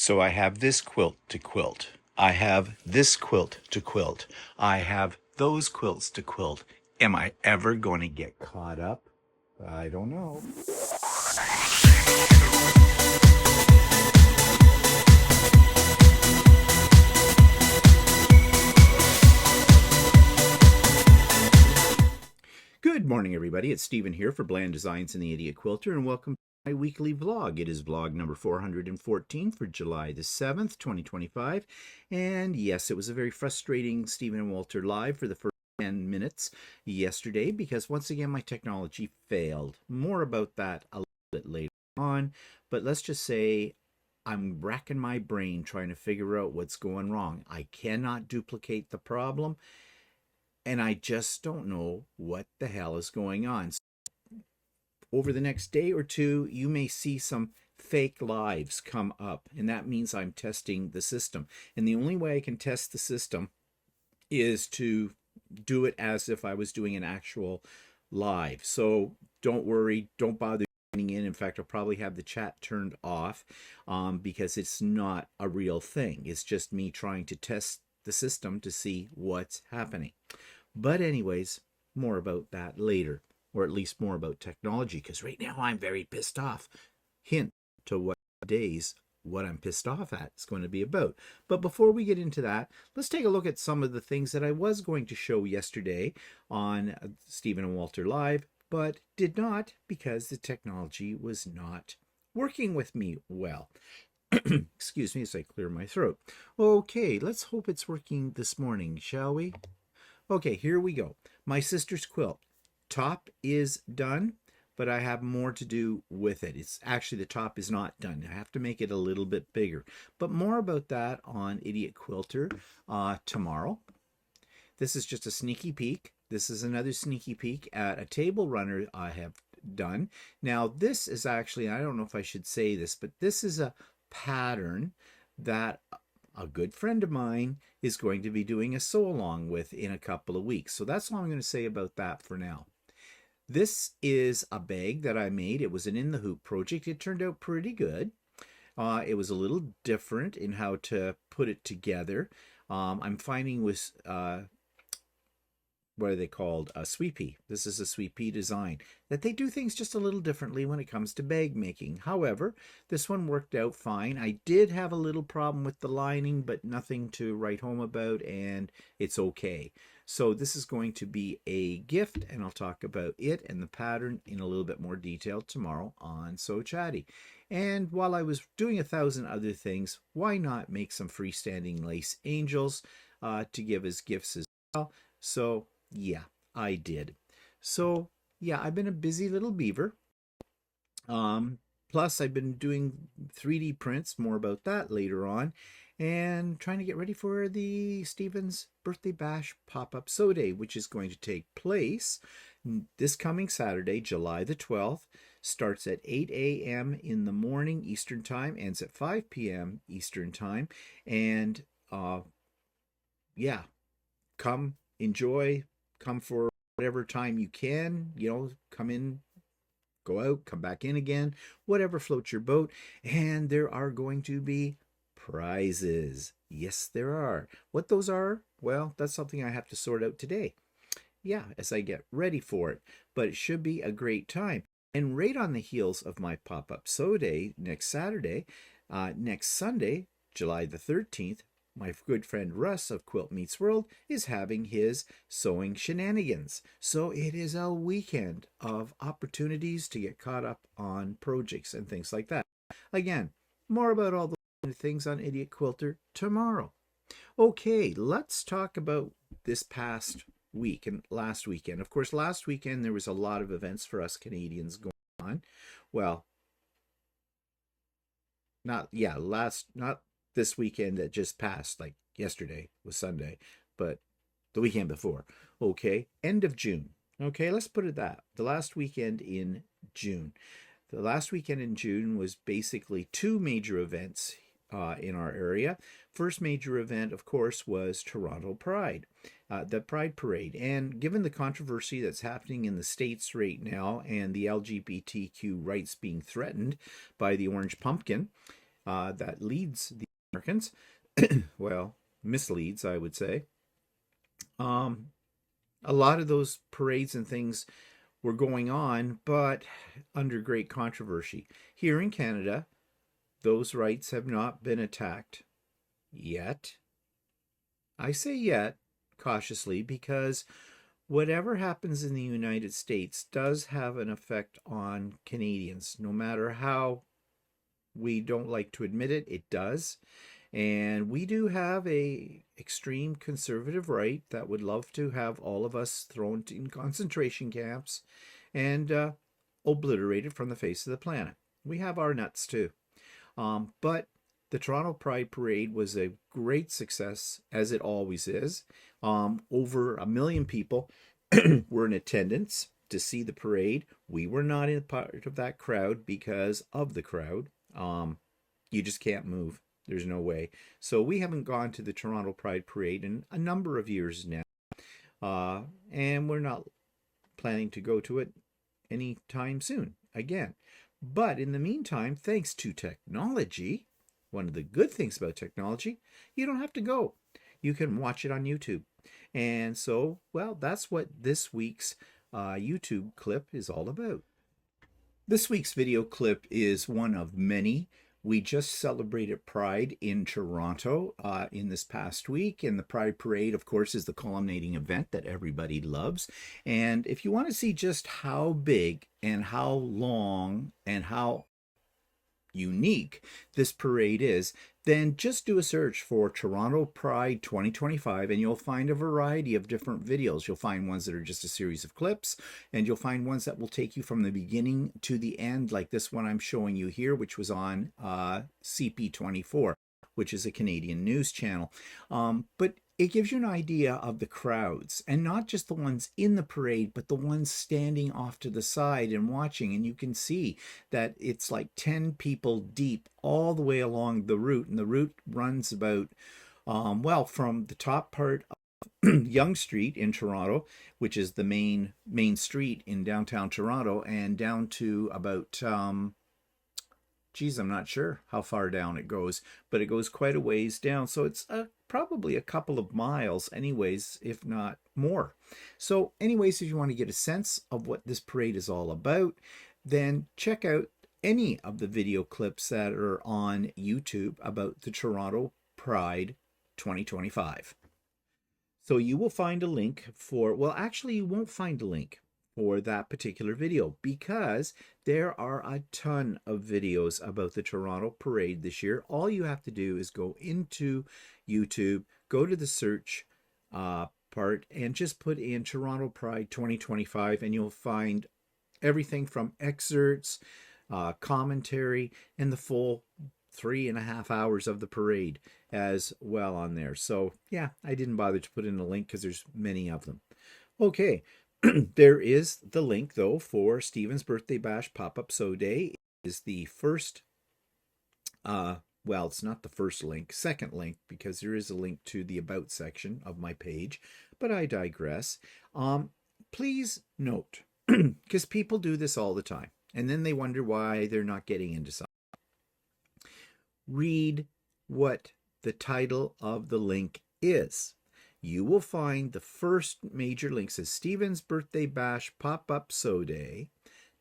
So I have this quilt to quilt. I have this quilt to quilt. I have those quilts to quilt. Am I ever going to get caught up? I don't know. Good morning, everybody. It's Stephen here for Bland Designs and the Idiot Quilter, and welcome to my weekly vlog. It is vlog number 414 for July the 7th, 2025. And yes, it was a very frustrating Stephen and Walter live for the first 10 minutes yesterday because once again my technology failed. More about that a little bit later on, but let's just say I'm racking my brain trying to figure out what's going wrong. I cannot duplicate the problem, and I just don't know what the hell is going on. So over the next day or two, you may see some fake lives come up, and that means I'm testing the system. And the only way I can test the system is to do it as if I was doing an actual live. So don't worry, don't bother joining in. In fact, I'll probably have the chat turned off because it's not a real thing. It's just me trying to test the system to see what's happening. But anyways, more about that later, or at least more about technology, because right now I'm very pissed off. Hint to what I'm pissed off at is going to be about. But before we get into that, let's take a look at some of the things that I was going to show yesterday on Stephen and Walter Live, but did not because the technology was not working with me well. Excuse me as I clear my throat. Okay, let's hope it's working this morning, shall we? Okay, here we go. My sister's quilt. Top is done, but I have more to do with it. It's actually, the top is not done. I have to make it a little bit bigger. But more about that on Idiot Quilter tomorrow. This is just a sneaky peek. This is another sneaky peek at a table runner I have done. Now, this is actually, I don't know if I should say this, but this is a pattern that a good friend of mine is going to be doing a sew along with in a couple of weeks. So that's all I'm going to say about that for now. This is a bag that I made. It was an In the Hoop project. It turned out pretty good. It was a little different in how to put it together. I'm finding with what are they called? A Sweet Pea. This is a Sweet Pea design, that they do things just a little differently when it comes to bag making. However, this one worked out fine. I did have a little problem with the lining, but nothing to write home about, and it's okay. So this is going to be a gift, and I'll talk about it and the pattern in a little bit more detail tomorrow on So Chatty. And while I was doing 1,000 other things, why not make some freestanding lace angels to give as gifts as well? So yeah, I did. So yeah, I've been a busy little beaver. Plus I've been doing 3D prints, more about that later on, and trying to get ready for the Stephen's Birthday Bash pop-up sew day, which is going to take place this coming Saturday, July the 12th. Starts at 8 a.m. in the morning Eastern Time, ends at 5 p.m. Eastern Time, and yeah, come enjoy, come for whatever time you can, come in, go out, come back in again, whatever floats your boat. And there are going to be prizes. Yes, there are. What those are, well, that's something I have to sort out today. Yeah, as I get ready for it. But it should be a great time. And right on the heels of my pop-up sew day next Saturday, next Sunday, July the 13th, my good friend Russ of Quilt Meets World is having his sewing shenanigans. So it is a weekend of opportunities to get caught up on projects and things like that. Again, more about all the things on Idiot Quilter tomorrow. Okay, let's talk about this past week and last weekend. Of course, last weekend there was a lot of events for us Canadians going on. Well, not this weekend that just passed, like yesterday was Sunday, but the weekend before. Okay, end of June. Okay, let's put it that. The last weekend in June. The last weekend in June was basically two major events in our area. First major event, of course, was Toronto Pride, the Pride Parade. And given the controversy that's happening in the States right now and the LGBTQ rights being threatened by the Orange Pumpkin, that leads the Americans. Well, misleads, I would say. Um, a lot of those parades and things were going on, but under great controversy. Here in Canada, those rights have not been attacked yet. I say yet cautiously because whatever happens in the United States does have an effect on Canadians. No matter how we don't like to admit it, it does. And we do have a extreme conservative right that would love to have all of us thrown in concentration camps and obliterated from the face of the planet. We have our nuts too. But the Toronto Pride Parade was a great success, as it always is. Over 1 million people were in attendance to see the parade. We were not in part of that crowd because of the crowd. You just can't move. There's no way. So we haven't gone to the Toronto Pride Parade in a number of years now. And we're not planning to go to it anytime soon again. But in the meantime, thanks to technology, one of the good things about technology, you don't have to go. You can watch it on YouTube. And so, well, that's what this week's YouTube clip is all about. This week's video clip is one of many. We just celebrated Pride in Toronto in this past week, and the Pride Parade, of course, is the culminating event that everybody loves. And if you want to see just how big and how long and how unique this parade is, then just do a search for Toronto Pride 2025 and you'll find a variety of different videos. You'll find ones that are just a series of clips, and you'll find ones that will take you from the beginning to the end, like this one I'm showing you here, which was on CP24, which is a Canadian news channel. But it gives you an idea of the crowds, and not just the ones in the parade, but the ones standing off to the side and watching. And you can see that it's like 10 people deep all the way along the route. And the route runs about, well, from the top part of Yonge Street in Toronto, which is the main street in downtown Toronto, and down to about, geez, I'm not sure how far down it goes, but it goes quite a ways down. So it's probably a couple of miles anyways, if not more. So anyways, if you want to get a sense of what this parade is all about, then check out any of the video clips that are on YouTube about the Toronto Pride 2025. So you will find a link for, well, actually you won't find a link for that particular video because there are a ton of videos about the Toronto Parade this year. All you have to do is go into YouTube, go to the search part, and just put in Toronto Pride 2025, and you'll find everything from excerpts, commentary, and the full 3.5 hours of the parade as well on there. So yeah, I didn't bother to put in a link because there's many of them. Okay. There is the link, though, for Stephen's Birthday Bash Pop-Up Sew Day. It is the first, well, it's not the first link, second link, because there is a link to the About section of my page, but I digress. Please note, because people do this all the time, and then they wonder why they're not getting into something. Read what the title of the link is. You will find the first major link says Stephen's Birthday Bash Pop-Up Sew Day.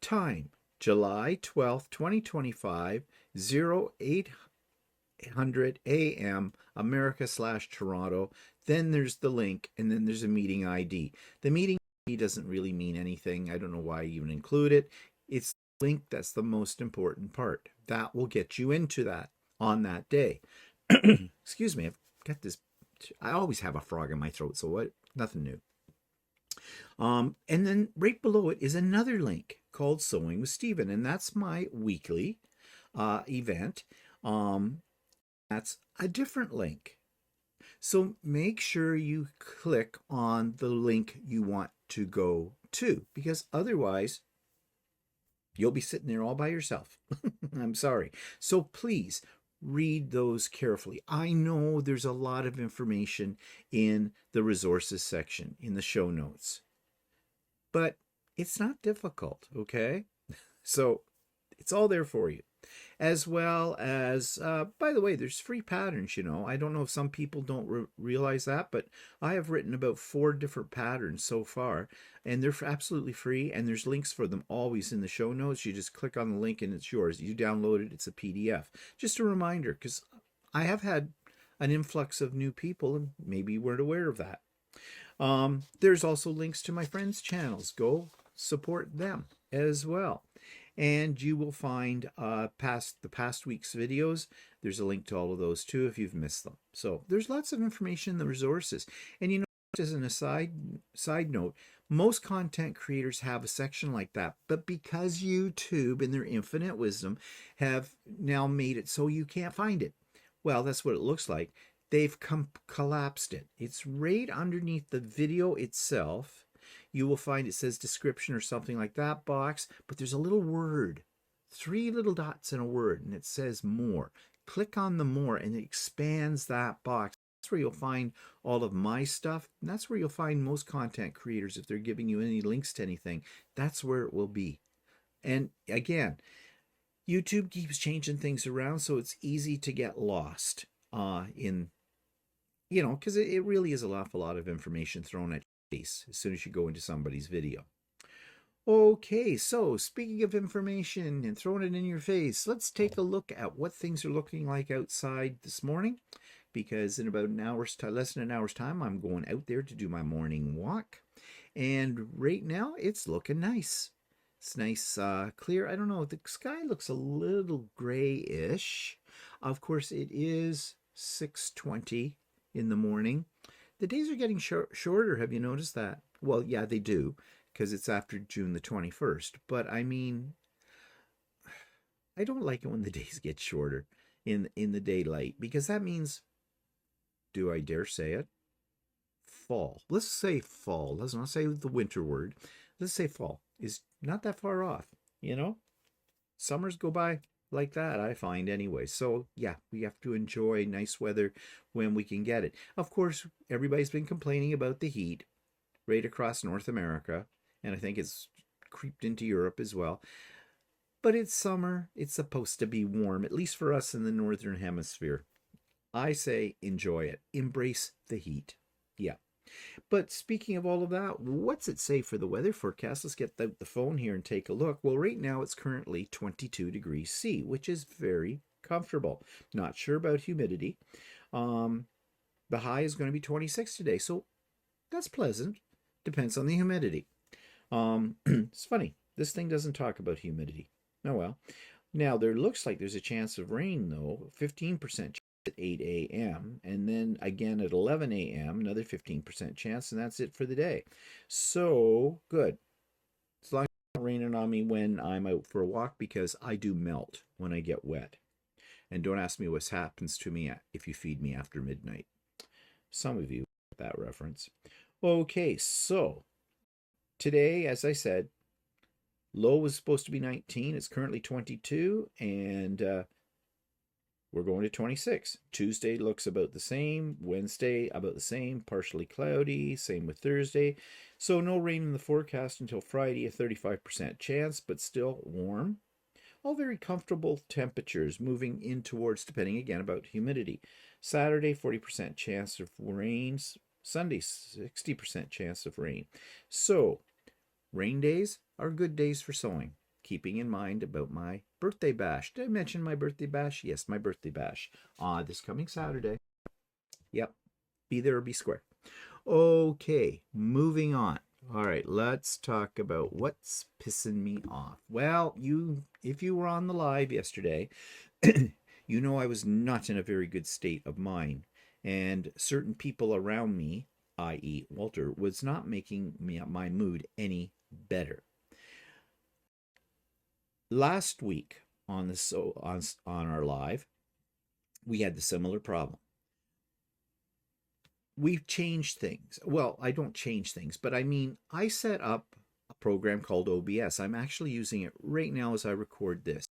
Time, July 12th, 2025, 0800 a.m. America/Toronto. Then there's the link, and then there's a meeting ID. The meeting ID doesn't really mean anything. I don't know why I even include it. It's the link that's the most important part. That will get you into that on that day. Excuse me, I've got this. I always have a frog in my throat, so what? Nothing new. And then right below it is another link called Sewing with Stephen, and that's my weekly event. That's a different link. So make sure you click on the link you want to go to, because otherwise you'll be sitting there all by yourself. I'm sorry. So please read those carefully. I know there's a lot of information in the resources section, in the show notes, but it's not difficult, okay? So it's all there for you. as well as, by the way, there's free patterns, you know. I don't know if some people don't realize that, but I have written about 4 different patterns so far, and they're absolutely free, and there's links for them always in the show notes. You just click on the link and it's yours. You download it, it's a PDF. Just a reminder, because I have had an influx of new people, and maybe you weren't aware of that. There's also links to my friends' channels. Go support them as well. And you will find the past week's videos. There's a link to all of those too if you've missed them. So there's lots of information in the resources. And you know, as an side note, most content creators have a section like that. But because YouTube, in their infinite wisdom, have now made it so you can't find it, well, that's what it looks like. They've collapsed it. It's right underneath the video itself. You will find it says description or something like that box, but there's a little word, 3 little dots in a word, and it says more. Click on the more and it expands that box. That's where you'll find all of my stuff. And that's where you'll find most content creators. If they're giving you any links to anything, that's where it will be. And again, YouTube keeps changing things around, so it's easy to get lost in, you know, because it really is an awful lot of information thrown at your face as soon as you go into somebody's video. Okay, so speaking of information and throwing it in your face, let's take a look at what things are looking like outside this morning, because in about less than an hour's time, I'm going out there to do my morning walk. And right now, it's looking nice. It's nice, clear. I don't know, the sky looks a little grayish. Of course, it is 6:20 in the morning. The days are getting shorter. Have you noticed that? Well, yeah, they do, because it's after June the 21st. But I mean, I don't like it when the days get shorter in the daylight, because that means, do I dare say it? Fall. Let's say fall. Let's not say the winter word. Let's say fall is not that far off, you know? Summers go by like that, I find anyway. So yeah, we have to enjoy nice weather when we can get it. Of course, everybody's been complaining about the heat right across North America, and I think it's creeped into Europe as well. But it's summer. It's supposed to be warm, at least for us in the Northern Hemisphere. I say enjoy it. Embrace the heat. Yeah. But speaking of all of that, what's it say for the weather forecast? Let's get the phone here and take a look. Well, right now it's currently 22 degrees C, which is very comfortable. Not sure about humidity. The high is going to be 26 today, so that's pleasant. Depends on the humidity. It's funny. This thing doesn't talk about humidity. Oh well. Now, there looks like there's a chance of rain, though. 15% at 8 a.m. and then again at 11 a.m. another 15% chance, and that's it for the day. So good. As long as it's not raining on me when I'm out for a walk, because I do melt when I get wet. And don't ask me what happens to me if you feed me after midnight. Some of you get that reference. Okay, so today, as I said, low was supposed to be 19. It's currently 22, and we're going to 26. Tuesday looks about the same. Wednesday about the same. Partially cloudy. Same with Thursday. So no rain in the forecast until Friday. A 35% chance, but still warm. All very comfortable temperatures, moving in towards, depending again about humidity. Saturday, 40% chance of rain. Sunday, 60% chance of rain. So rain days are good days for sowing. Keeping in mind about my birthday bash. Did I mention my birthday bash? Yes, my birthday bash. This coming Saturday. Yep. Be there or be square. Okay, moving on. All right, let's talk about what's pissing me off. Well, if you were on the live yesterday, you know I was not in a very good state of mind. And certain people around me, i.e. Walter, was not making my mood any better. Last week on our live, we had the similar problem. We've changed things. Well, I don't change things, but I mean, I set up a program called OBS. I'm actually using it right now as I record this.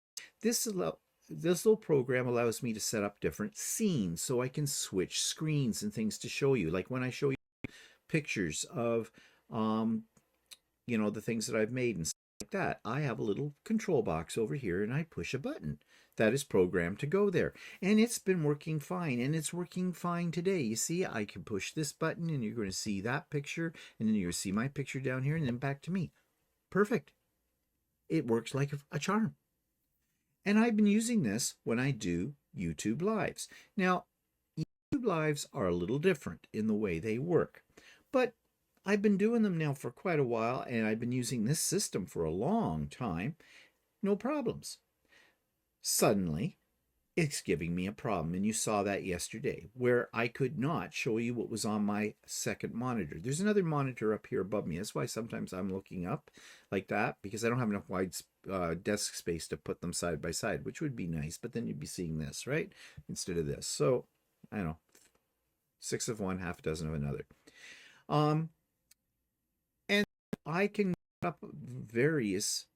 This little program allows me to set up different scenes, so I can switch screens and things to show you. Like when I show you pictures of, the things that I've made and stuff like that, I have a little control box over here and I push a button. that is programmed to go there. And it's been working fine, and it's working fine today. You see, I can push this button and you're going to see that picture, and then you're going to see my picture down here, and then back to me. Perfect. It works like a charm. And I've been using this when I do YouTube Lives. Now, YouTube Lives are a little different in the way they work, but I've been doing them now for quite a while, and I've been using this system for a long time. No problems. Suddenly, it's giving me a problem, and you saw that yesterday, where I could not show you what was on my second monitor. There's another monitor up here above me. That's why sometimes I'm looking up like that, because I don't have enough wide desk space to put them side by side, which would be nice, but then you'd be seeing this, right, instead of this. So, I don't know, 6 of one, half a dozen of another. And I can get up various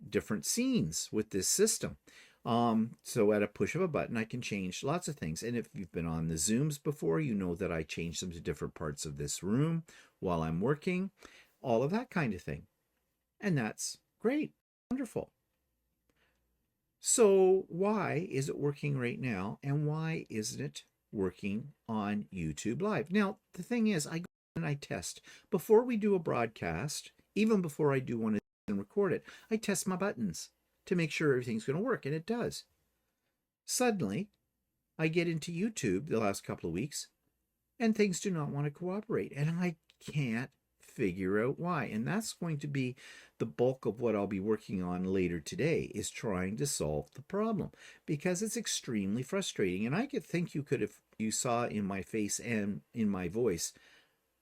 different scenes with this system. So at a push of a button, I can change lots of things. And if you've been on the Zooms before, you know that I change them to different parts of this room while I'm working, all of that kind of thing. And that's great, wonderful. So why is it working right now? And why isn't it working on YouTube Live? Now, the thing is, I go and I test. Before we do a broadcast, even before I do one and record it, I test my buttons to make sure everything's going to work, and it does. Suddenly, I get into YouTube the last couple of weeks, and things do not want to cooperate, and I can't figure out why. And that's going to be the bulk of what I'll be working on later today, is trying to solve the problem, because it's extremely frustrating. And I could think you saw in my face and in my voice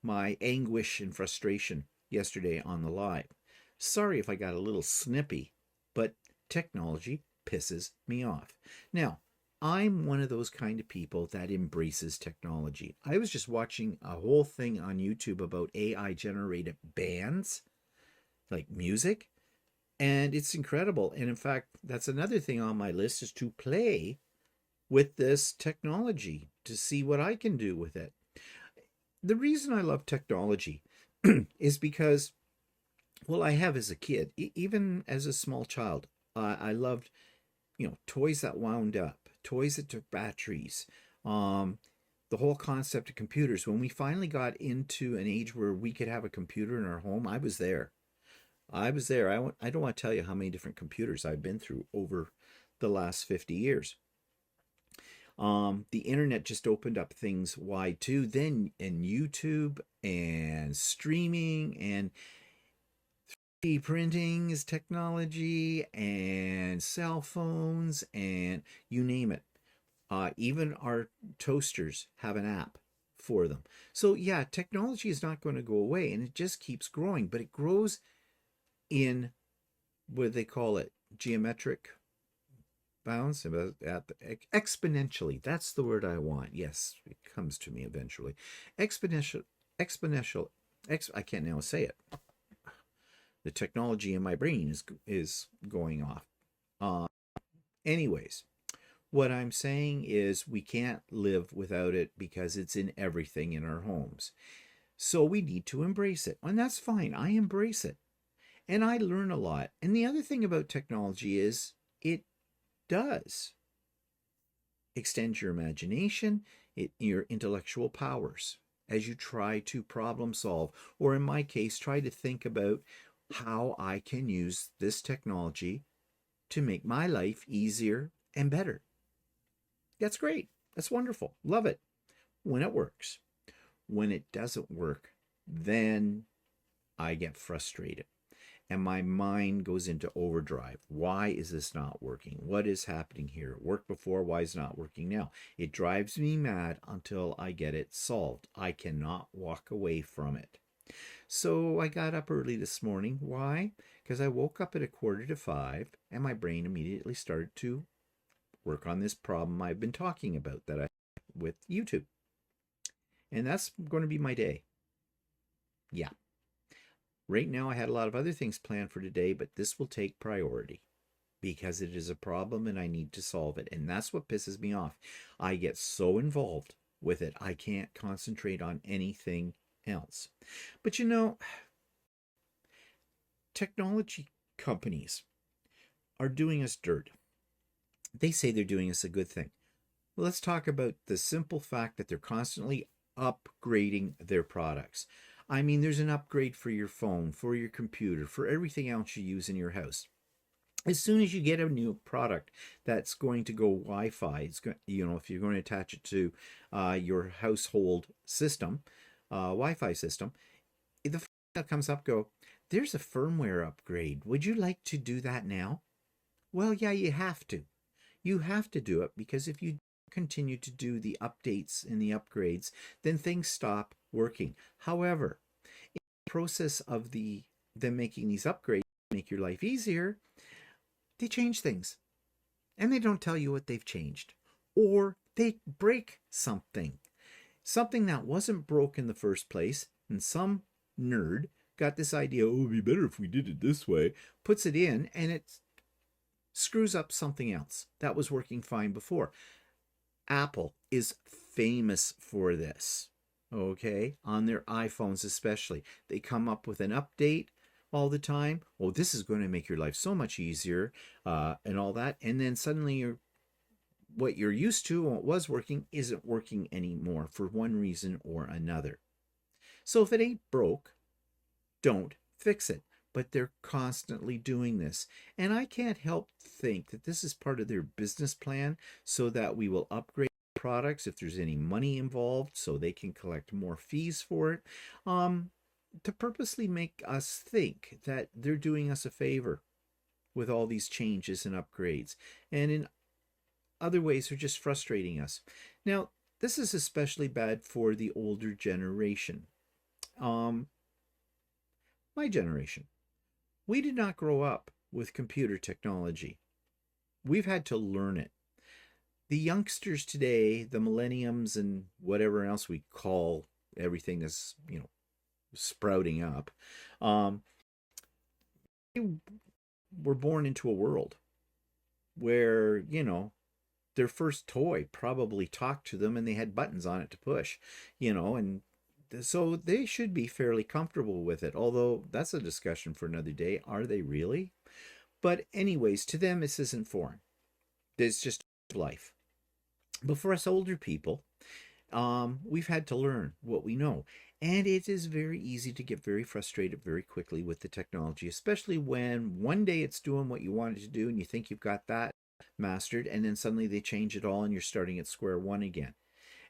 my anguish and frustration yesterday on the live. Sorry if I got a little snippy, but technology pisses me off. Now, I'm one of those kind of people that embraces technology. I was just watching a whole thing on YouTube about AI generated bands, like music, and it's incredible. And in fact, that's another thing on my list, is to play with this technology to see what I can do with it. The reason I love technology is because, well, I have as a kid, even as a small child, I loved, toys that wound up, toys that took batteries, the whole concept of computers. When we finally got into an age where we could have a computer in our home, I was there. I don't want to tell you how many different computers I've been through over the last 50 years. The internet just opened up things wide too. Then, and YouTube and streaming and 3D printing is technology, and cell phones, and you name it. Even our toasters have an app for them. So yeah, technology is not going to go away, and it just keeps growing, but it grows in, what do they call it, geometric bounds, exponentially. That's the word I want. Yes, it comes to me eventually. Exponential. I can't now say it. The technology in my brain is going off. Anyways, what I'm saying is we can't live without it, because it's in everything in our homes. So we need to embrace it. And that's fine. I embrace it. And I learn a lot. And the other thing about technology is it does extend your imagination, your intellectual powers, as you try to problem solve, or in my case, try to think about how I can use this technology to make my life easier and better. That's great. That's wonderful. Love it when it works. When it doesn't work, then I get frustrated and my mind goes into overdrive. Why is this not working? What is happening here? It worked before. Why is it not working now? It drives me mad until I get it solved. I cannot walk away from it. So I got up early this morning. Why? Because I woke up at 4:45 and my brain immediately started to work on this problem I've been talking about that I have with YouTube. And that's going to be my day. Yeah. Right now I had a lot of other things planned for today, but this will take priority because it is a problem and I need to solve it. And that's what pisses me off. I get so involved with it, I can't concentrate on anything else. But technology companies are doing us dirt. they say they're doing us a good thing. Well, let's talk about the simple fact that they're constantly upgrading their products. I mean, there's an upgrade for your phone, for your computer, for everything else you use in your house. As soon as you get a new product that's going to go Wi-Fi, it's going, if you're going to attach it to your household system, Wi-Fi system, the first thing that comes up, there's a firmware upgrade. Would you like to do that now? Well, yeah, you have to. You have to do it, because if you continue to do the updates and the upgrades, then things stop working. However, in the process of them making these upgrades to make your life easier, they change things, and they don't tell you what they've changed, or they break something that wasn't broke in the first place, and some nerd got this idea, oh, it'd be better if we did it this way, puts it in, and it screws up something else that was working fine before. Apple is famous for this, okay? On their iPhones especially. They come up with an update all the time. Oh, this is going to make your life so much easier, and all that. And then suddenly what you're used to, what was working, isn't working anymore for one reason or another. So if it ain't broke, don't fix it. But they're constantly doing this. And I can't help think that this is part of their business plan, so that we will upgrade products if there's any money involved, so they can collect more fees for it, to purposely make us think that they're doing us a favor with all these changes and upgrades. And in other ways, they're just frustrating us. Now, this is especially bad for the older generation. My generation. We did not grow up with computer technology. We've had to learn it. The youngsters today, the millenniums and whatever else we call everything that's, sprouting up, they were born into a world where, their first toy probably talked to them and they had buttons on it to push, and so they should be fairly comfortable with it, although that's a discussion for another day. Are they really? But anyways, to them, this isn't foreign. It's just life. But for us older people, we've had to learn what we know. And it is very easy to get very frustrated very quickly with the technology, especially when one day it's doing what you want it to do and you think you've got that mastered, and then suddenly they change it all and you're starting at square one again.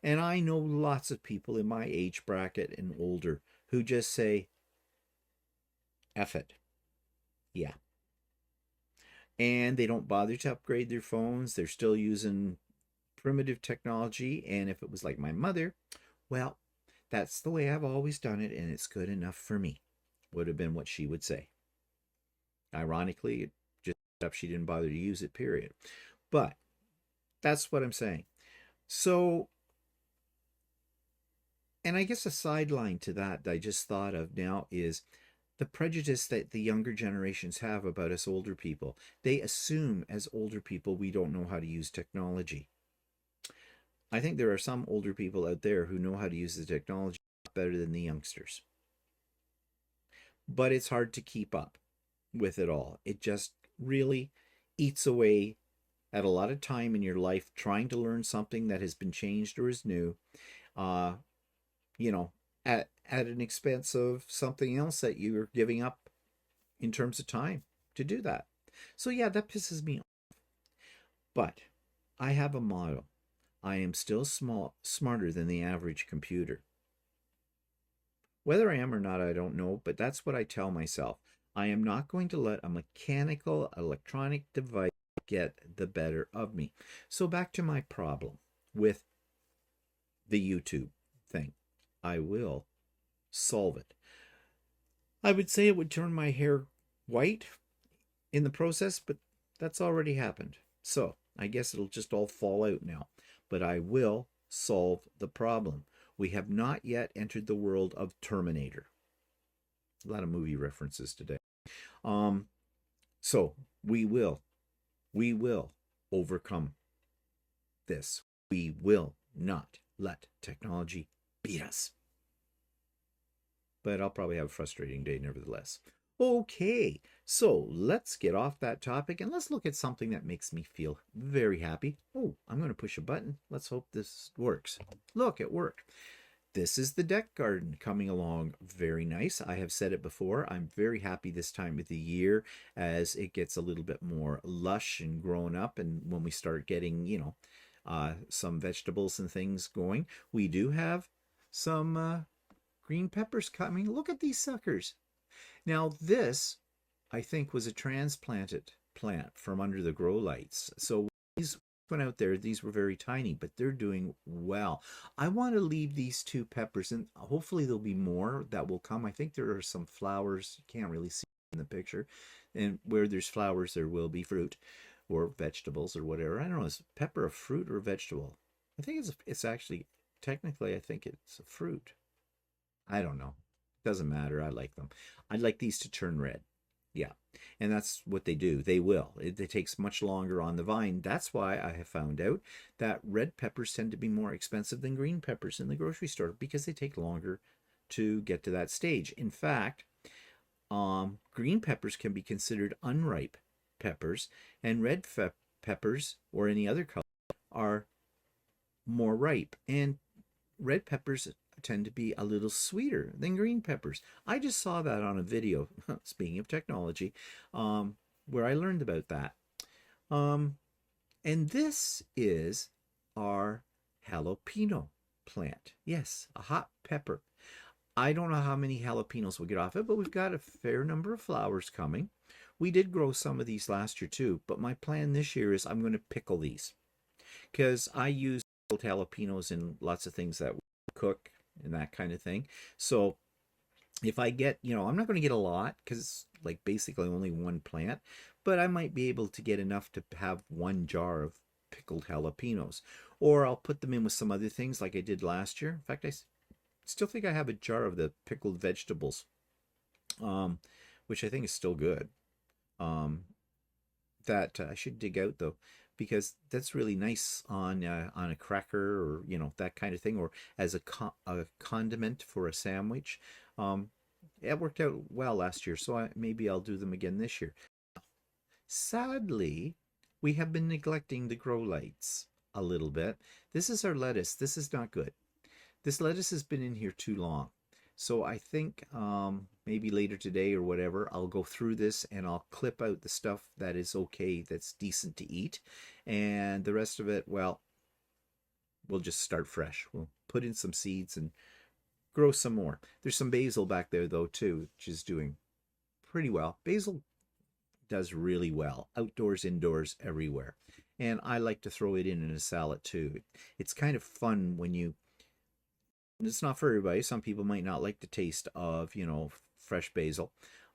And I know lots of people in my age bracket and older who just say, F it. Yeah. And they don't bother to upgrade their phones. They're still using primitive technology. And if it was like my mother, well, that's the way I've always done it, and it's good enough for me, would have been what she would say. Ironically, it just up she didn't bother to use it, period. But that's what I'm saying. So, and I guess a sideline to that I just thought of now is the prejudice that the younger generations have about us older people. They assume as older people we don't know how to use technology. I think there are some older people out there who know how to use the technology better than the youngsters. But it's hard to keep up with it all. It just really eats away at a lot of time in your life trying to learn something that has been changed or is new, at an expense of something else that you're giving up in terms of time to do that. So yeah, that pisses me off. But I have a motto. I am still smarter than the average computer. Whether I am or not, I don't know, but that's what I tell myself. I am not going to let a mechanical, electronic device get the better of me. So back to my problem with the YouTube thing. I will solve it. I would say it would turn my hair white in the process, but that's already happened. So I guess it'll just all fall out now. But I will solve the problem. We have not yet entered the world of Terminator. A lot of movie references today. So we will overcome this. We will not let technology beat us. But I'll probably have a frustrating day nevertheless. Okay, So let's get off that topic and let's look at something that makes me feel very happy. Oh, I'm going to push a button. Let's hope this works. Look, it worked. This is the deck garden coming along very nice. I have said it before. I'm very happy this time of the year as it gets a little bit more lush and grown up. And when we start getting, some vegetables and things going, we do have some green peppers coming. Look at these suckers. Now this, I think, was a transplanted plant from under the grow lights. So these went out there, these were very tiny, but they're doing well. I want to leave these two peppers, and hopefully there'll be more that will come. I think there are some flowers. You can't really see in the picture. And where there's flowers, there will be fruit or vegetables or whatever. I don't know, is pepper a fruit or a vegetable? I think it's actually, technically, I think it's a fruit. I don't know. Doesn't matter. I like them. I'd like these to turn red. Yeah. And that's what they do. They will. It takes much longer on the vine. That's why I have found out that red peppers tend to be more expensive than green peppers in the grocery store because they take longer to get to that stage. In fact, green peppers can be considered unripe peppers, and red peppers or any other color are more ripe. And red peppers tend to be a little sweeter than green peppers. I just saw that on a video, speaking of technology, where I learned about that. And this is our jalapeno plant. Yes, a hot pepper. I don't know how many jalapenos we'll get off it, but we've got a fair number of flowers coming. We did grow some of these last year too, but my plan this year is I'm going to pickle these because I use jalapenos in lots of things that we cook and that kind of thing. So if I get, I'm not going to get a lot because it's like basically only one plant, but I might be able to get enough to have one jar of pickled jalapenos. Or I'll put them in with some other things like I did last year. In fact, I still think I have a jar of the pickled vegetables, which I think is still good. That I should dig out though, because that's really nice on a cracker or that kind of thing, or as a condiment for a sandwich. It worked out well last year, so maybe I'll do them again this year. Sadly, we have been neglecting the grow lights a little bit. This is our lettuce. This is not good. This lettuce has been in here too long. So I think maybe later today or whatever, I'll go through this and I'll clip out the stuff that is okay, that's decent to eat. And the rest of it, well, we'll just start fresh. We'll put in some seeds and grow some more. There's some basil back there though too, which is doing pretty well. Basil does really well, outdoors, indoors, everywhere. And I like to throw it in a salad too. It's kind of fun when it's not for everybody. Some people might not like the taste of, fresh basil,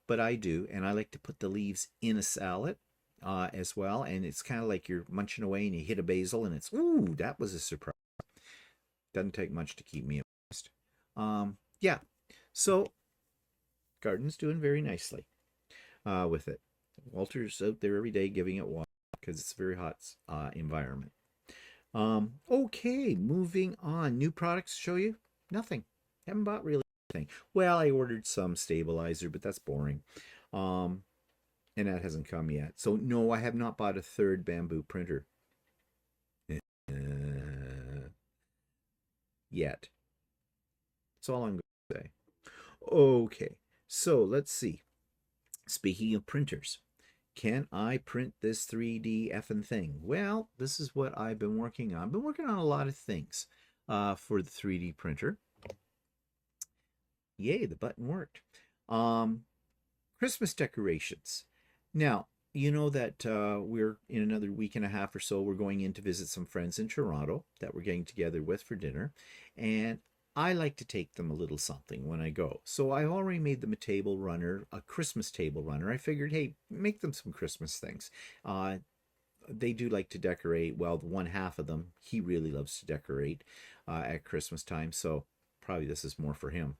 but I do. And I like to put the leaves in a salad as well. And it's kind of like you're munching away and you hit a basil and it's, ooh, that was a surprise. Doesn't take much to keep me honest. Yeah, so garden's doing very nicely with it. Walter's out there every day giving it water because it's a very hot environment. Okay, moving on. New products to show you? Nothing. Haven't bought really anything. Well, I ordered some stabilizer, but that's boring. And that hasn't come yet. So no, I have not bought a third bamboo printer. Yet. That's all I'm going to say. Okay, so let's see. Speaking of printers, can I print this 3D effing thing? Well, this is what I've been working on. I've been working on a lot of things for the 3D printer. Yay, the button worked. Christmas decorations. Now, you know that we're in another week and a half or so, we're going in to visit some friends in Toronto that we're getting together with for dinner. And I like to take them a little something when I go. So I already made them a table runner, a Christmas table runner. I figured, hey, make them some Christmas things. They do like to decorate. Well, one half of them, he really loves to decorate at Christmas time. So probably this is more for him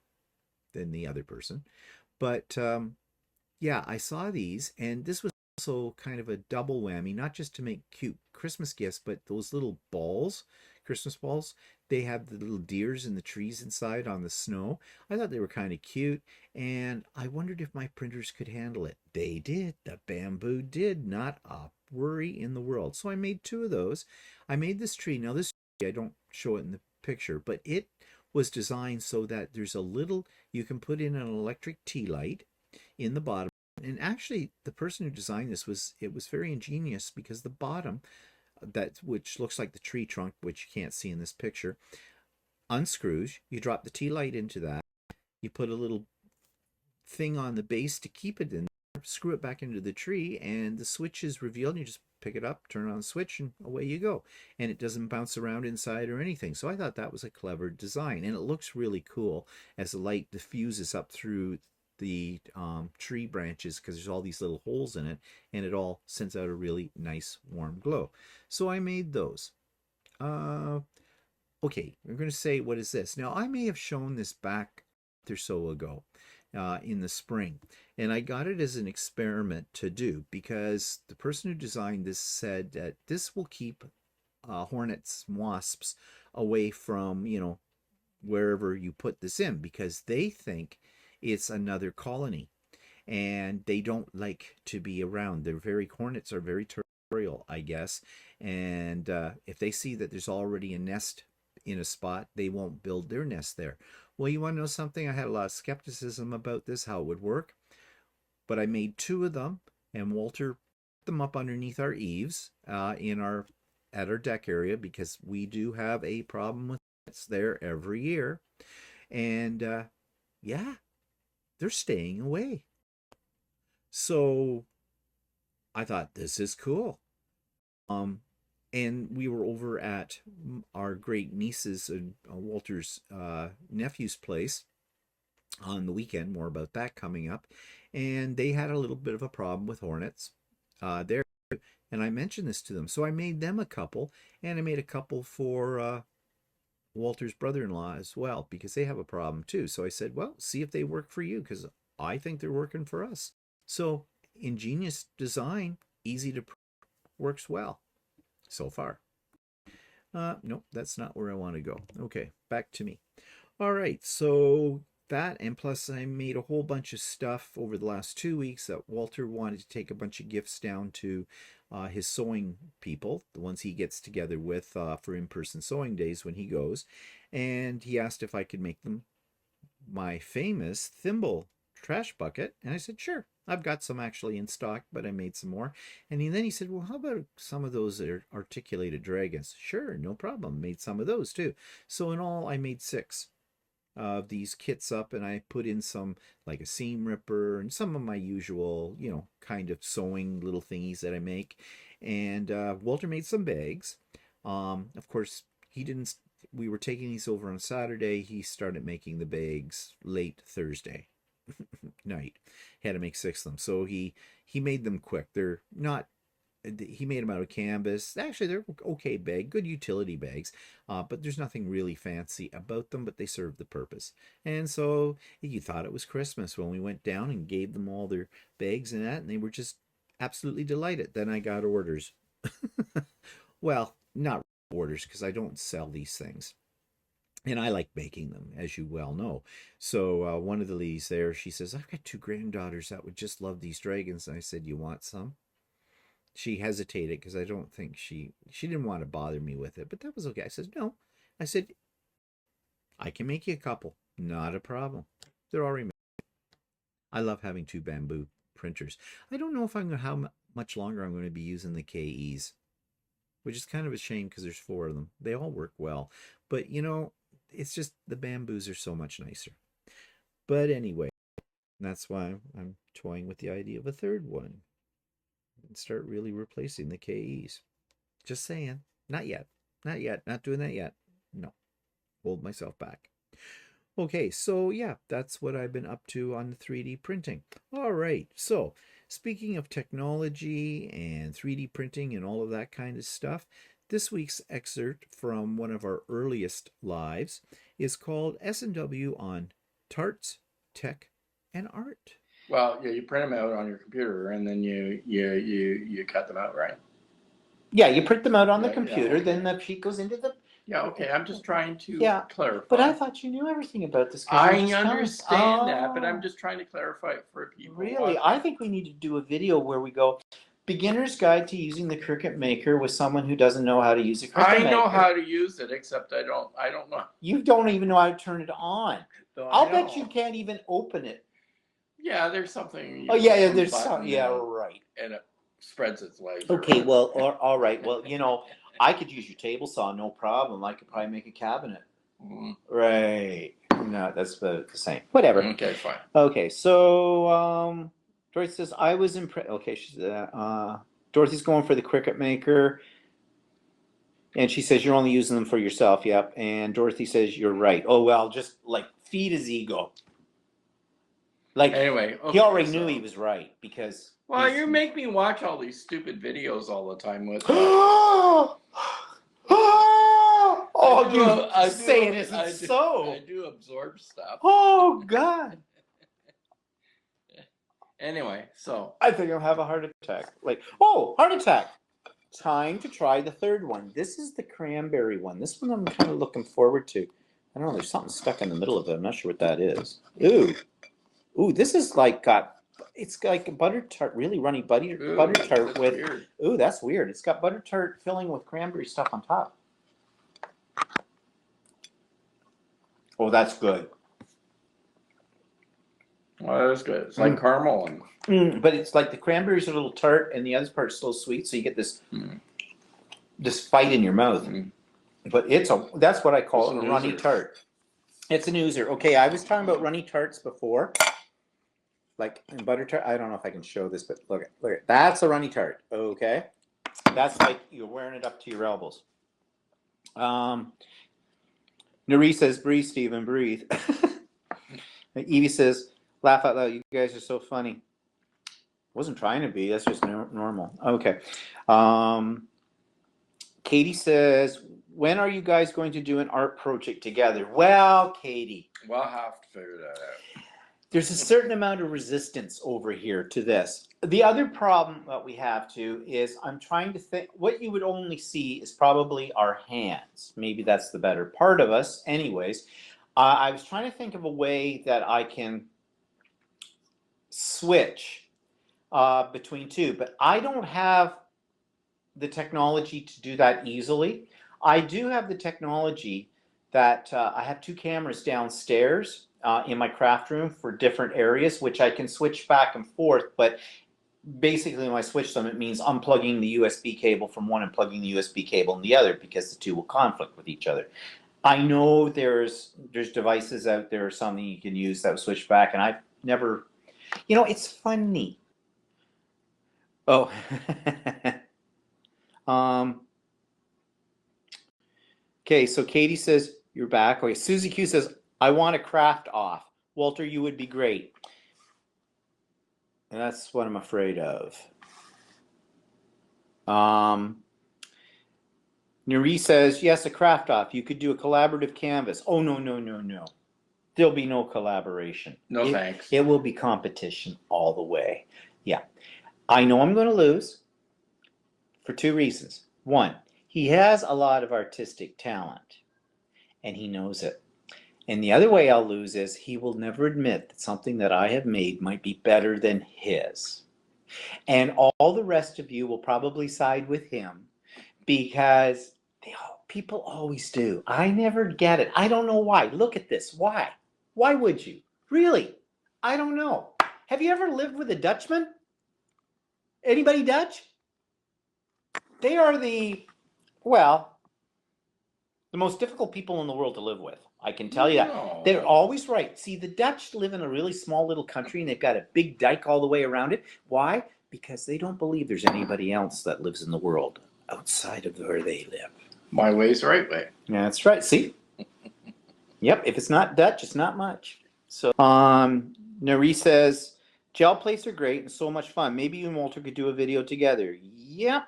than the other person. But yeah, I saw these, and this was also kind of a double whammy, not just to make cute Christmas gifts, but those little balls, Christmas balls. They have the little deers and the trees inside on the snow. I thought they were kind of cute, and I wondered if my printers could handle it. They did. The bamboo did. Not a worry in the world. So I made two of those. I made this tree. Now, this tree, I don't show it in the picture, but it was designed so that there's a little, you can put in an electric tea light in the bottom. And actually, the person who designed this it was very ingenious, because the bottom, that which looks like the tree trunk, which you can't see in this picture, unscrews. You drop the tea light into that. You put a little thing on the base to keep it in there, screw it back into the tree, and the switch is revealed. And you just pick it up, turn on the switch, and away you go. And it doesn't bounce around inside or anything. So I thought that was a clever design, and it looks really cool as the light diffuses up through the tree branches, because there's all these little holes in it, and it all sends out a really nice warm glow. So I made those. Okay, we're going to say, what is this? Now, I may have shown this back or so ago in the spring, and I got it as an experiment to do, because the person who designed this said that this will keep hornets, wasps away from, wherever you put this in, because they think it's another colony, and they don't like to be around. Hornets are very territorial, I guess, and if they see that there's already a nest in a spot, they won't build their nest there. Well, you want to know something? I had a lot of skepticism about this, how it would work, but I made two of them, and Walter put them up underneath our eaves at our deck area, because we do have a problem with hornets there every year, and yeah, they're staying away. So I thought, this is cool. And we were over at our great niece's and Walter's nephew's place on the weekend. More about that coming up. And they had a little bit of a problem with hornets there. And I mentioned this to them. So I made them a couple, and I made a couple for Walter's brother-in-law as well, because they have a problem too. So I said, well, see if they work for you, because I think they're working for us. So ingenious design, easy to works well so far. Nope, that's not where I want to go. Okay, back to me. All right, so that, and plus I made a whole bunch of stuff over the last 2 weeks that Walter wanted to take a bunch of gifts down to his sewing people, the ones he gets together with for in-person sewing days when he goes. And he asked if I could make them my famous thimble trash bucket. And I said, sure. I've got some actually in stock, but I made some more. And then he said, well, how about some of those articulated dragons? Sure, no problem. Made some of those too. So in all, I made 6 of these kits up, and I put in some, like a seam ripper and some of my usual, kind of sewing little thingies that I make. And Walter made some bags. Of course, we were taking these over on Saturday. He started making the bags late Thursday night. Had to make 6 of them. So he made them quick. They're not, he made them out of canvas. Actually, they're okay bag, good utility bags, but there's nothing really fancy about them, but they serve the purpose. And so you thought it was Christmas when we went down and gave them all their bags and that, and they were just absolutely delighted. Then I got orders. Well, not orders, because I don't sell these things. And I like making them, as you well know. So one of the ladies there, she says, I've got 2 granddaughters that would just love these dragons. And I said, you want some? She hesitated, because I don't think she didn't want to bother me with it, but that was okay. I said, no. I said, I can make you a couple. Not a problem. They're already made. I love having 2 bamboo printers. I don't know if how much longer I'm going to be using the KEs, which is kind of a shame, because there's 4 of them. They all work well. But, it's just the bamboos are so much nicer. But anyway, that's why I'm toying with the idea of a 3rd one and start really replacing the KEs. Just saying. Not yet. Not yet. Not doing that yet. No. Hold myself back. Okay, so yeah, that's what I've been up to on the 3D printing. All right, so speaking of technology and 3D printing and all of that kind of stuff, this week's excerpt from one of our earliest lives is called S&W on Tarts, Tech, and Art. Well, yeah, you print them out on your computer, and then you cut them out, right? Yeah, you print them out on the computer, okay. Then the sheet goes into the Yeah, okay. I'm just trying to Yeah, clarify. but I thought you knew everything about this. I understand that, but I'm Oh, just trying to clarify it for people really? watching. I think we need to do a video where we go, beginner's guide to using the Cricut Maker with someone who doesn't know how to use a Cricut Maker. I know how to use it, except I don't know. You don't even know how to turn it on. So I'll bet you can't even open it. Yeah, there's something. Oh yeah, there's some. Yeah, right. And it spreads its legs. Okay, well, all right. Well, I could use your table saw, no problem. I could probably make a cabinet. Right. No, that's the same. Whatever. Okay, fine. Okay, so Dorothy says I was impressed. Okay, she's Dorothy's going for the Cricut Maker, and she says you're only using them for yourself. Yep. And Dorothy says you're right. Oh well, just like feed his ego. Like anyway, he already knew he was right because. Well, you make me watch all these stupid videos all the time with. Oh, you say it isn't so. I do absorb stuff. Oh God. Anyway, so I think I'll have a heart attack. Heart attack. Time to try the third one. This is the cranberry one. This one I'm kind of looking forward to. I don't know. There's something stuck in the middle of it. I'm not sure what that is. Ooh, this is it's like a butter tart, really runny butter tart with. Weird. Ooh, that's weird. It's got butter tart filling with cranberry stuff on top. Oh, that's good. Well, that's good. It's like caramel but it's like the cranberries are a little tart, and the other part's still sweet, so you get this this fight in your mouth. But that's what I call a runny tart. It's an oozer. Okay, I was talking about runny tarts before. Like in butter tart, I don't know if I can show this, but look at that's a runny tart. Okay, that's like you're wearing it up to your elbows. Nari says, "Breathe, Stephen, breathe." Evie says, "Laugh out loud. You guys are so funny." Wasn't trying to be. That's just normal. Okay. Katie says, "When are you guys going to do an art project together?" Well, Katie, we'll have to figure that out. There's a certain amount of resistance over here to this. The other problem that we have too is I'm trying to think, what you would only see is probably our hands. Maybe that's the better part of us. Anyways, I was trying to think of a way that I can switch between two, but I don't have the technology to do that easily. I do have the technology that I have two cameras downstairs in my craft room for different areas, which I can switch back and forth. But basically, when I switch them, it means unplugging the USB cable from one and plugging the USB cable in the other, because the two will conflict with each other. I know there's devices out there or something you can use that will switch back, and I've never, it's funny. Oh, okay, so Katie says, you're back. Okay, Susie Q says, I want to craft off. Walter, you would be great. And that's what I'm afraid of. Nuri says, yes, a craft off. You could do a collaborative canvas. Oh, no. There'll be no collaboration. No, thanks. It will be competition all the way. Yeah. I know I'm going to lose for two reasons. One, he has a lot of artistic talent, and he knows it. And the other way I'll lose is he will never admit that something that I have made might be better than his. And all the rest of you will probably side with him because people always do. I never get it. I don't know why. Look at this. Why? Why would you? Really? I don't know. Have you ever lived with a Dutchman? Anybody Dutch? They are the most difficult people in the world to live with. I can tell you that. They're always right. See, the Dutch live in a really small little country, and they've got a big dike all the way around it. Why? Because they don't believe there's anybody else that lives in the world outside of where they live. My way's the right way. Yeah, that's right. See? Yep. If it's not Dutch, it's not much. So, Nari says, gel plates are great and so much fun. Maybe you and Walter could do a video together. Yep,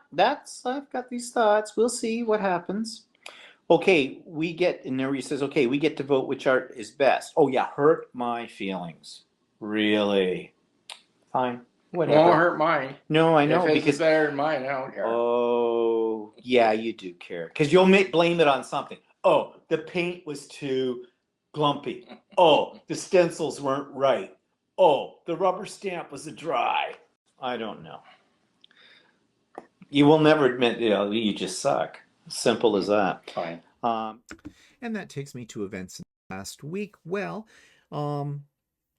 I've got these thoughts. We'll see what happens. Okay, and Nari says, okay, we get to vote which art is best. Oh yeah, hurt my feelings. Really? Fine. Whatever. Won't hurt mine. No, I know. If it's better than mine, I don't care. Oh, yeah, you do care. Because you'll blame it on something. Oh, the paint was too glumpy. Oh, the stencils weren't right. Oh, the rubber stamp was dry. I don't know. You will never admit, you just suck. Simple as that. Fine. And that takes me to events in the past week. Well,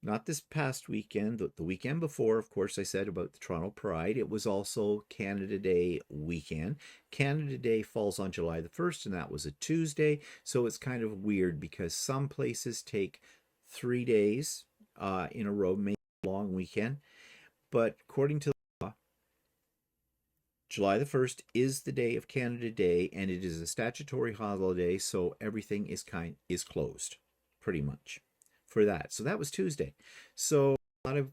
not this past weekend, the weekend before, of course, I said about the Toronto Pride. It was also Canada Day weekend. Canada Day falls on July the 1st, and that was a Tuesday. So it's kind of weird because some places take 3 days in a row, maybe a long weekend. But according to the law, July the 1st is the day of Canada Day, and it is a statutory holiday, so everything is closed, pretty much, for that. So that was Tuesday. So a lot of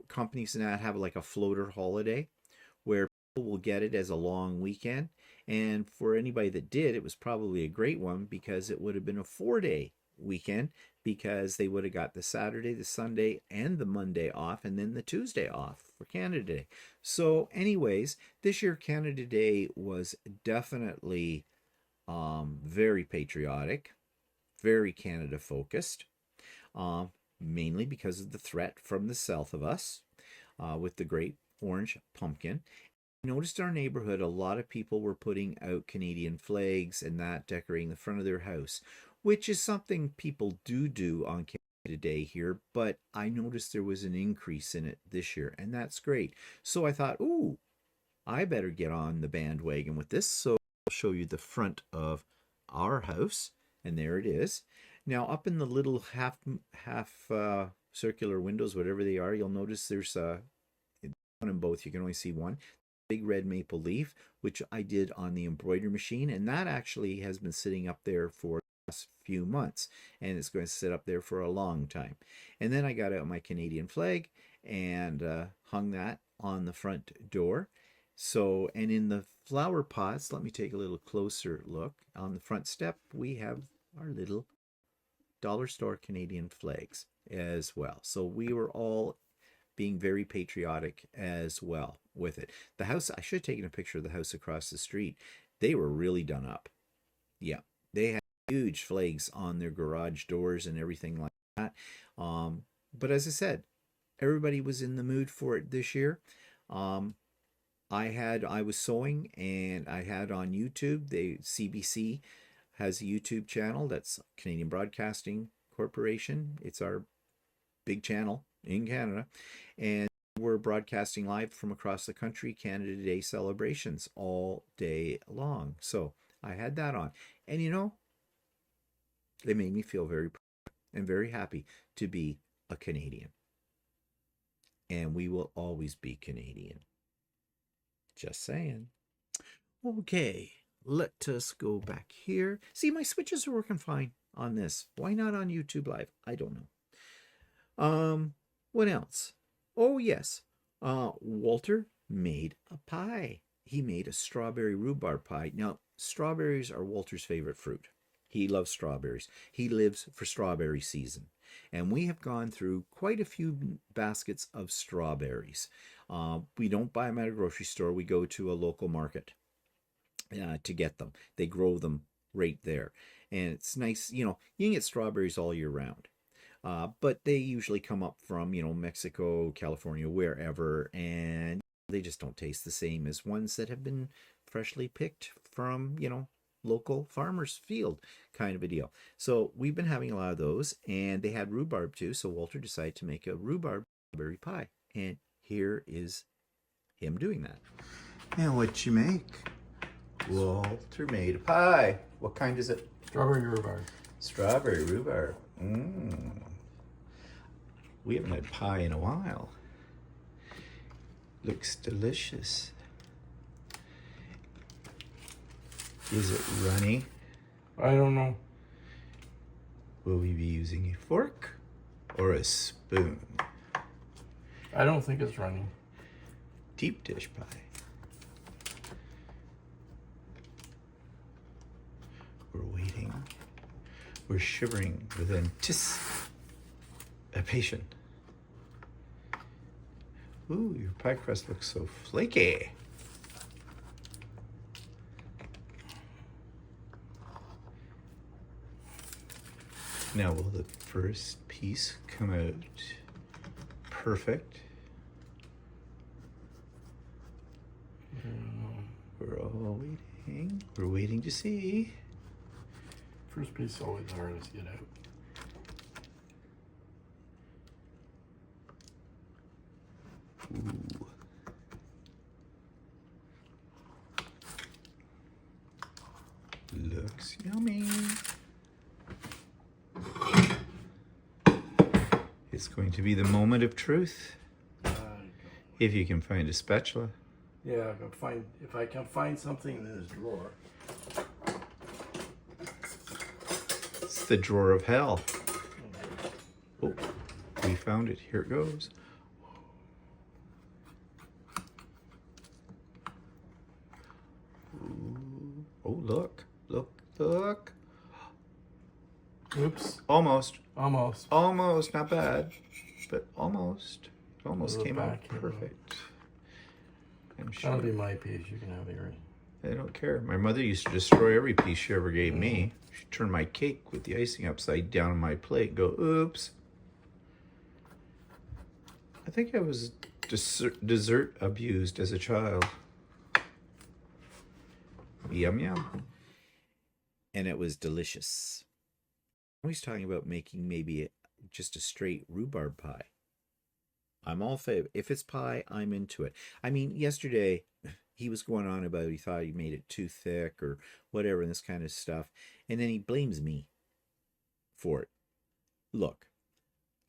companies now have like a floater holiday where people will get it as a long weekend. And for anybody that did, it was probably a great one because it would have been a 4-day weekend because they would have got the Saturday, the Sunday, and the Monday off, and then the Tuesday off for Canada Day. So, anyways, this year Canada Day was definitely very patriotic, very Canada focused, mainly because of the threat from the south of us with the great orange pumpkin. I noticed in our neighborhood a lot of people were putting out Canadian flags and that decorating the front of their house, which is something people do on Canada Day here, but I noticed there was an increase in it this year, and that's great. So I thought, ooh, I better get on the bandwagon with this. So I'll show you the front of our house, and there it is. Now up in the little half circular windows, whatever they are, you'll notice there's one in both. You can only see one big red maple leaf, which I did on the embroidery machine, and that actually has been sitting up there for the last few months, and it's going to sit up there for a long time. And then I got out my Canadian flag and hung that on the front door. So, and in the flower pots, let me take a little closer look. On the front step, we have our little dollar store Canadian flags as well. So we were all being very patriotic as well with it. The house, I should have taken a picture of the house across the street. They were really done up. Yeah, they had huge flags on their garage doors and everything like that. But as I said, everybody was in the mood for it this year. I was sewing, and I had on YouTube, the CBC has a YouTube channel, that's Canadian Broadcasting Corporation. It's our big channel in Canada, and we're broadcasting live from across the country, Canada Day celebrations all day long. So I had that on, and it made me feel very proud and very happy to be a Canadian, and we will always be Canadian. Just saying. Okay, let us go back here. See, my switches are working fine on this. Why not on YouTube Live? I don't know. What else? Oh, yes. Walter made a pie. He made a strawberry rhubarb pie. Now, strawberries are Walter's favorite fruit. He loves strawberries. He lives for strawberry season. And we have gone through quite a few baskets of strawberries. We don't buy them at a grocery store. We go to a local market to get them. They grow them right there. And it's nice, you can get strawberries all year round. But they usually come up from, Mexico, California, wherever, and they just don't taste the same as ones that have been freshly picked from, local farmer's field kind of a deal. So we've been having a lot of those, and they had rhubarb too, so Walter decided to make a rhubarb strawberry pie. And here is him doing that. And what you make? Walter made a pie. What kind is it? Strawberry rhubarb. Strawberry rhubarb. We haven't had pie in a while. Looks delicious. Is it runny? I don't know. Will we be using a fork or a spoon? I don't think it's running. Deep dish pie. We're waiting. We're shivering with anticipation. Ooh, your pie crust looks so flaky. Now will the first piece come out perfect? We're all waiting. We're waiting to see. First piece is always the hardest to get out. Ooh. Looks yummy. It's going to be the moment of truth. If you can find a spatula. Yeah, if I can find something in this drawer. It's the drawer of hell. Oh, we found it. Here it goes. Ooh. Oh, look. Look. Oops. Almost. Almost. Not bad, but almost. It almost Little came out back here. perfect. I'm sure. That'll be my piece. You can have yours. I don't care. My mother used to destroy every piece she ever gave me. She'd turn my cake with the icing upside down on my plate and go, oops. I think I was dessert abused as a child. Yum, yum. And it was delicious. I'm always talking about making maybe just a straight rhubarb pie. I'm all favor. If it's pie, I'm into it. I mean, yesterday he was going on about he thought he made it too thick or whatever and this kind of stuff. And then he blames me for it. Look,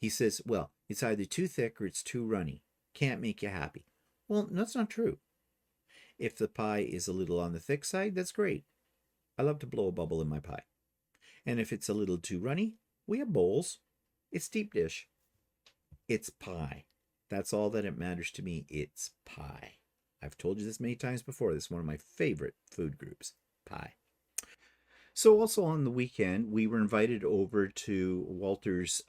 he says, well, it's either too thick or it's too runny. Can't make you happy. Well, that's not true. If the pie is a little on the thick side, that's great. I love to blow a bubble in my pie. And if it's a little too runny, we have bowls. It's deep dish. It's pie. That's all that it matters to me. It's pie. I've told you this many times before. This is one of my favorite food groups, pie. So also on the weekend, we were invited over to Walter's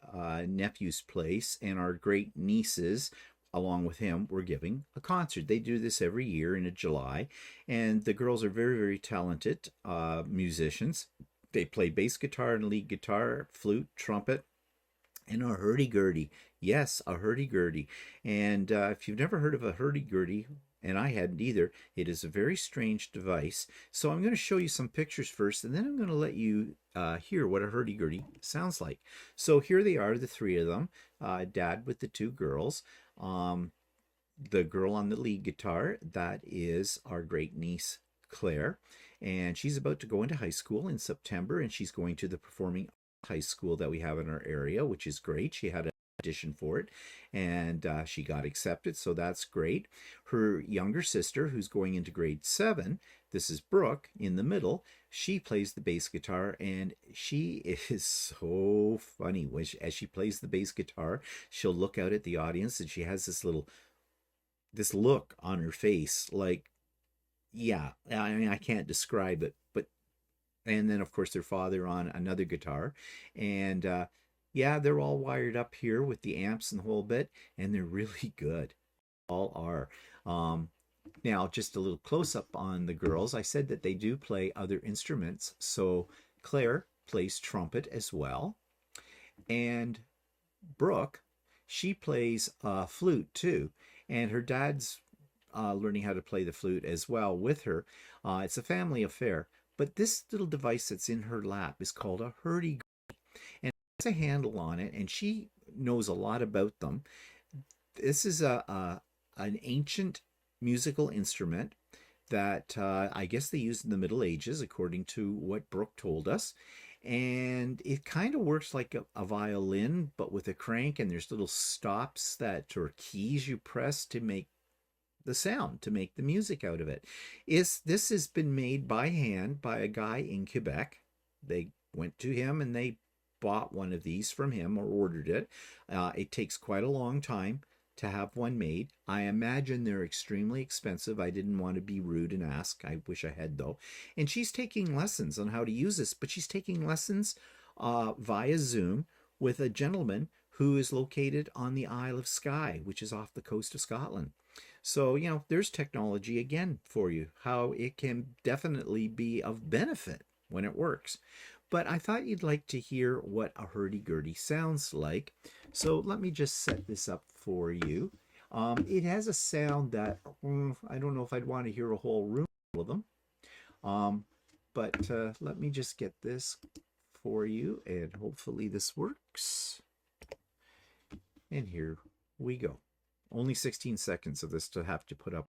nephew's place, and our great nieces, along with him, were giving a concert. They do this every year in July, and the girls are very, very talented musicians. They play bass guitar and lead guitar, flute, trumpet, and a hurdy-gurdy. Yes, a hurdy-gurdy. And if you've never heard of a hurdy-gurdy, and I hadn't either, it is a very strange device. So I'm going to show you some pictures first, and then I'm going to let you hear what a hurdy-gurdy sounds like. So here they are, the three of them, Dad with the two girls. The girl on the lead guitar, that is our great niece, Claire. And she's about to go into high school in September, and she's going to the performing high school that we have in our area, which is great. She had an audition for it, and she got accepted, so that's great. Her younger sister, who's going into grade 7, this is Brooke in the middle. She plays the bass guitar, and she is so funny. As she plays the bass guitar, she'll look out at the audience, and she has this look on her face, like, yeah, I mean, I can't describe it, but and then of course their father on another guitar, and yeah, they're all wired up here with the amps and the whole bit, and they're really good. All are. Now just a little close up on the girls. I said that they do play other instruments. So Claire plays trumpet as well, and Brooke, she plays flute too, and her dad's learning how to play the flute as well with her. It's a family affair. But this little device that's in her lap is called a hurdy-gurdy, and it has a handle on it, and she knows a lot about them. This is an ancient musical instrument that I guess they used in the Middle Ages, according to what Brooke told us. And it kind of works like a violin, but with a crank, and there's little stops or keys you press to make the sound, to make the music out of it. This has been made by hand by a guy in Quebec. They went to him and they bought one of these from him or ordered it. It takes quite a long time to have one made. I imagine they're extremely expensive. I didn't want to be rude and ask. I wish I had, though. And she's taking lessons on how to use this, but she's taking lessons via Zoom with a gentleman who is located on the Isle of Skye, which is off the coast of Scotland. So, there's technology again for you, how it can definitely be of benefit when it works. but I thought you'd like to hear what a hurdy-gurdy sounds like. So let me just set this up for you. It has a sound that I don't know if I'd want to hear a whole room full of them. But let me just get this for you, and hopefully this works. And here we go. Only 16 seconds of this to have to put up.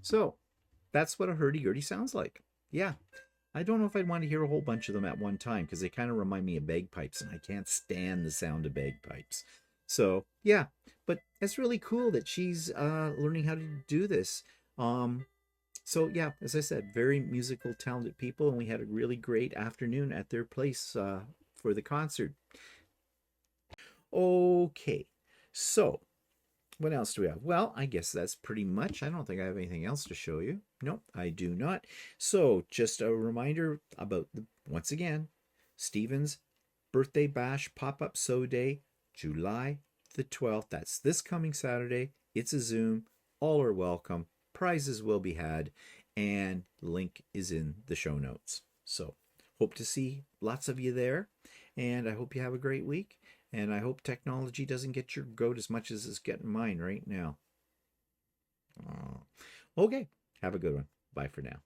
So that's what a hurdy-gurdy sounds like. Yeah, I don't know if I'd want to hear a whole bunch of them at one time because they kind of remind me of bagpipes, and I can't stand the sound of bagpipes. So yeah, but it's really cool that she's learning how to do this. So yeah, as I said, very musical, talented people, and we had a really great afternoon at their place for the concert. Okay, so what else do we have? Well, I guess that's pretty much. I don't think I have anything else to show you. No, I do not. So just a reminder about, once again, Stephen's Birthday Bash Pop-Up Sew Day, July the 12th. That's this coming Saturday. It's a Zoom. All are welcome. Prizes will be had. And link is in the show notes. So hope to see lots of you there. And I hope you have a great week. And I hope technology doesn't get your goat as much as it's getting mine right now. Okay, have a good one. Bye for now.